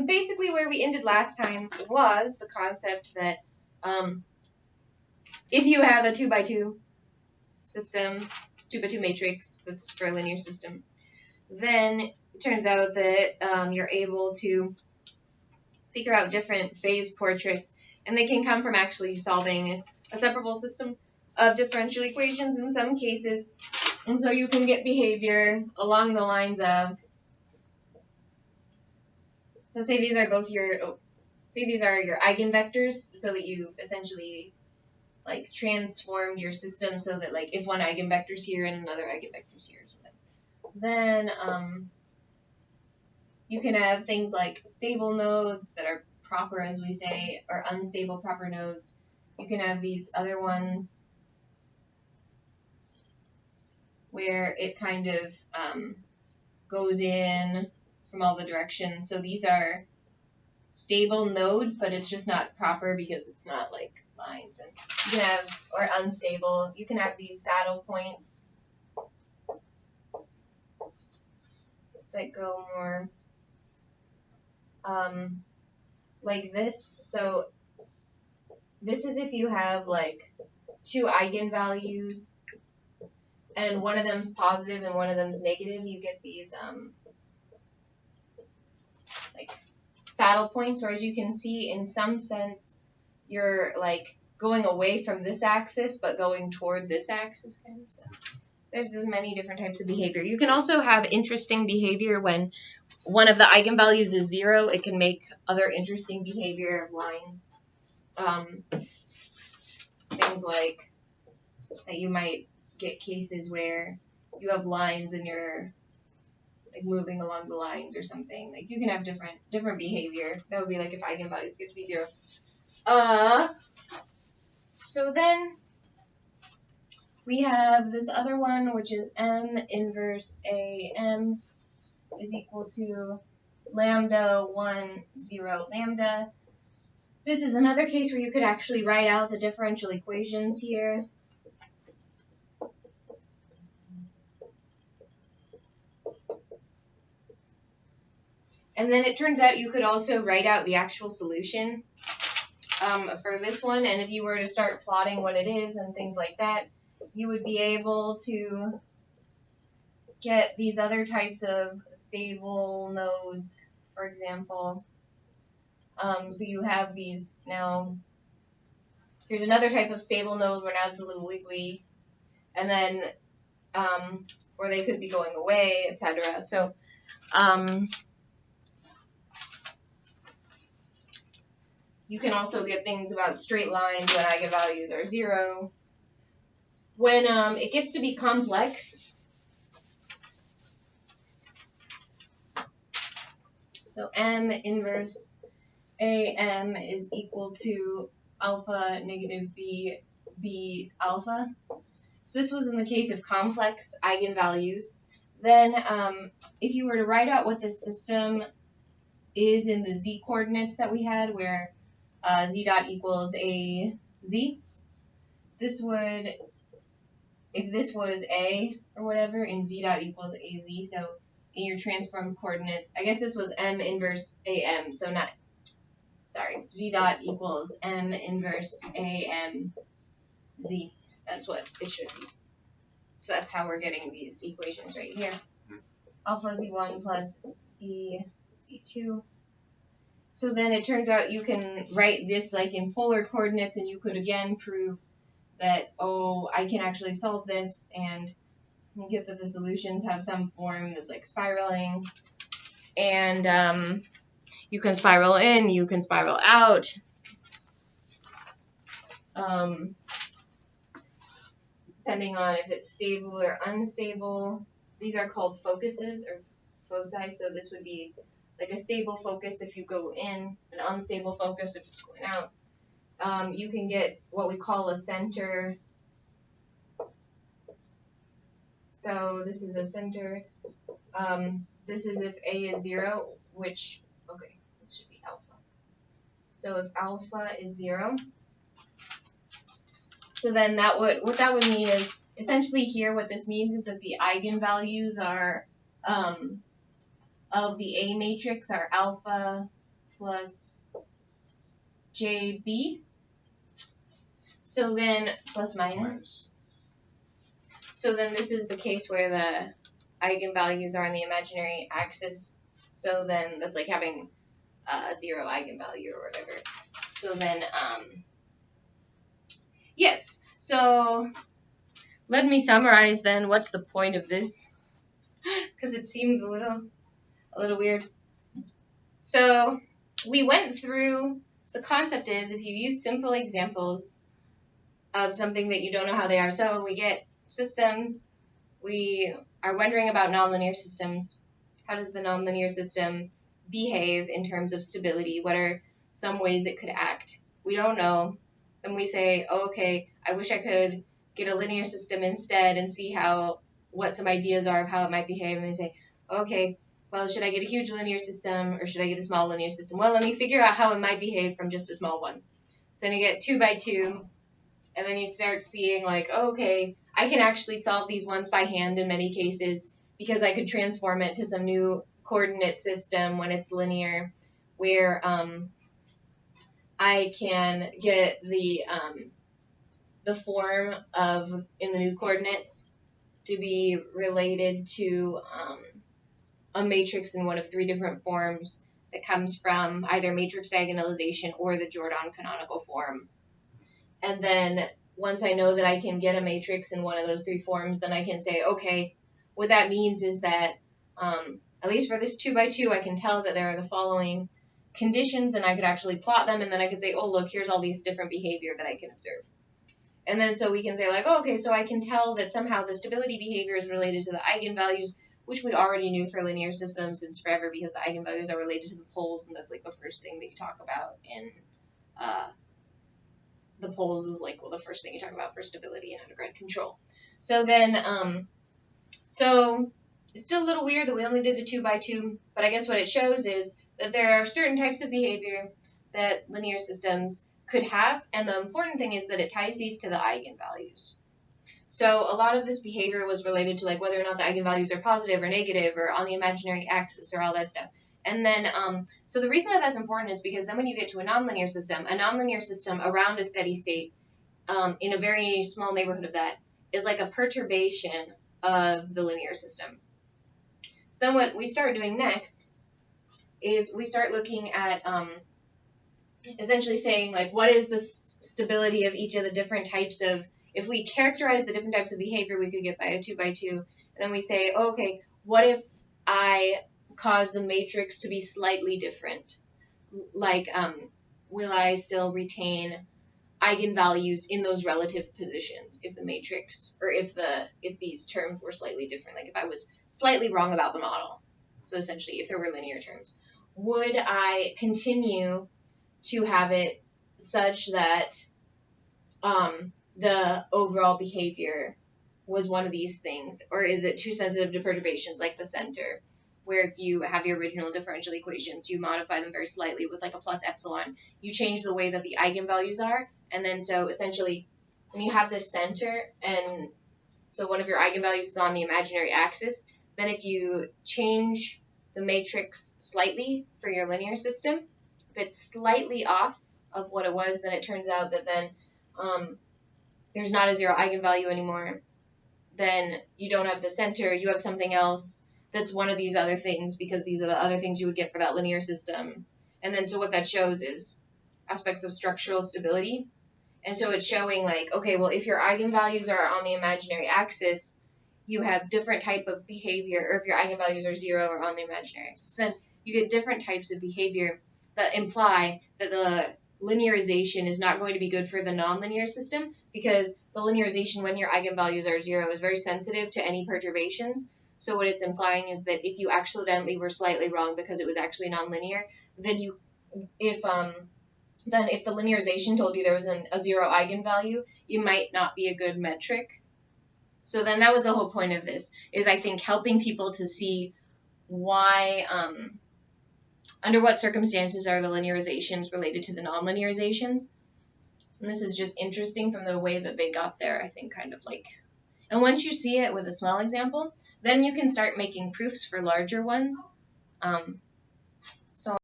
basically where we ended last time was the concept that if you have a 2x2 system, 2x2 matrix that's for a linear system, then it turns out that you're able to figure out different phase portraits, and they can come from actually solving a separable system of differential equations in some cases. And so you can get behavior along the lines of, so say these are both your, say these are your eigenvectors, so that you essentially like transformed your system so that like if one eigenvector's here and another eigenvector's here, then you can have things like stable nodes that are proper, as we say, or unstable proper nodes. You can have these other ones where it kind of goes in from all the directions. So these are stable node, but it's just not proper because it's not like lines. And you can have, or unstable, you can have these saddle points that go more like this. So this is if you have like two eigenvalues and one of them's positive and one of them's negative, you get these like saddle points, whereas you can see in some sense you're like going away from this axis but going toward this axis kind of. So there's many different types of behavior. You can also have interesting behavior when one of the eigenvalues is 0. It can make other interesting behavior of lines. Things like that you might get cases where you have lines and you're like moving along the lines or something. Like you can have different behavior. That would be like if eigenvalues get to be 0. So then we have this other one, which is M inverse AM is equal to lambda 1, 0, lambda. This is another case where you could actually write out the differential equations here. And then it turns out you could also write out the actual solution for this one. And if you were to start plotting what it is and things like that, you would be able to get these other types of stable nodes, for example. So you have these now. Here's another type of stable node where now it's a little wiggly, and then or they could be going away, etc. So you can also get things about straight lines when eigenvalues are 0. When it gets to be complex, so M inverse AM is equal to alpha negative B, B alpha. So this was in the case of complex eigenvalues. Then if you were to write out what this system is in the z coordinates that we had, where z dot equals a z, this would, if this was a or whatever, and z dot equals a z, so in your transformed coordinates, I guess this was M inverse AM, so not, sorry, z dot equals M inverse AM z. That's what it should be. So that's how we're getting these equations right here. Alpha z1 plus e z2. So then it turns out you can write this like in polar coordinates, and you could again prove that, oh, I can actually solve this, and you get that the solutions have some form that's like spiraling. And you can spiral in, you can spiral out. Depending on if it's stable or unstable. These are called focuses or foci, so this would be like a stable focus if you go in, an unstable focus if it's going out. You can get what we call a center. So this is a center. This is if A is 0, which, okay, this should be alpha. So if alpha is 0, so then that would, what that would mean is, essentially here what this means is that the eigenvalues are, of the A matrix are alpha plus JB. So then plus minus. So then this is the case where the eigenvalues are on the imaginary axis. So then that's like having a zero eigenvalue or whatever. So then, yes. So let me summarize then. What's the point of this? Because it seems a little weird. So we went through. So the concept is if you use simple examples of something that you don't know how they are. So we get systems. We are wondering about nonlinear systems. How does the nonlinear system behave in terms of stability? What are some ways it could act? We don't know. Then we say, oh, okay, I wish I could get a linear system instead and see what some ideas are of how it might behave. And they say, okay, well, should I get a huge linear system or should I get a small linear system? Well, let me figure out how it might behave from just a small one. So then you get 2 by 2, and then you start seeing like, oh, okay, I can actually solve these ones by hand in many cases because I could transform it to some new coordinate system when it's linear, where I can get the form of in the new coordinates to be related to a matrix in one of 3 different forms that comes from either matrix diagonalization or the Jordan canonical form. And then once I know that I can get a matrix in one of those 3 forms, then I can say, okay, what that means is that at least for this 2 by 2, I can tell that there are the following conditions, and I could actually plot them, and then I could say, oh, look, here's all these different behavior that I can observe. And then so we can say like, oh, okay, so I can tell that somehow the stability behavior is related to the eigenvalues, which we already knew for linear systems since forever because the eigenvalues are related to the poles, and that's like the first thing that you talk about in the poles is like, well, the first thing you talk about for stability and undergrad control. So then, so it's still a little weird that we only did a 2 by 2, but I guess what it shows is that there are certain types of behavior that linear systems could have, and the important thing is that it ties these to the eigenvalues. So a lot of this behavior was related to like whether or not the eigenvalues are positive or negative or on the imaginary axis or all that stuff. And then, so the reason that that's important is because then when you get to a nonlinear system around a steady state in a very small neighborhood of that is like a perturbation of the linear system. So then what we start doing next is we start looking at essentially saying like what is the stability of each of the different types of, if we characterize the different types of behavior we could get by a 2 by 2, and then we say, oh, okay, what if I cause the matrix to be slightly different? Like, will I still retain eigenvalues in those relative positions if the matrix, or if these terms were slightly different, like if I was slightly wrong about the model? So essentially, if there were linear terms, would I continue to have it such that the overall behavior was one of these things, or is it too sensitive to perturbations like the center, where if you have your original differential equations, you modify them very slightly with like a plus epsilon, you change the way that the eigenvalues are, and then so essentially when you have this center, and so one of your eigenvalues is on the imaginary axis, then if you change the matrix slightly for your linear system, if it's slightly off of what it was, then it turns out that then there's not a 0 eigenvalue anymore. Then you don't have the center, you have something else that's one of these other things, because these are the other things you would get for that linear system. And then so what that shows is aspects of structural stability. And so it's showing like, okay, well, if your eigenvalues are on the imaginary axis, you have different type of behavior, or if your eigenvalues are 0 or on the imaginary axis, then you get different types of behavior that imply that the linearization is not going to be good for the nonlinear system, because the linearization when your eigenvalues are 0 is very sensitive to any perturbations. So what it's implying is that if you accidentally were slightly wrong because it was actually nonlinear, then if the linearization told you there was a 0 eigenvalue, you might not be a good metric. So then that was the whole point of this, is I think helping people to see why, under what circumstances are the linearizations related to the non-linearizations. And this is just interesting from the way that they got there, I think, kind of like. And once you see it with a small example, then you can start making proofs for larger ones.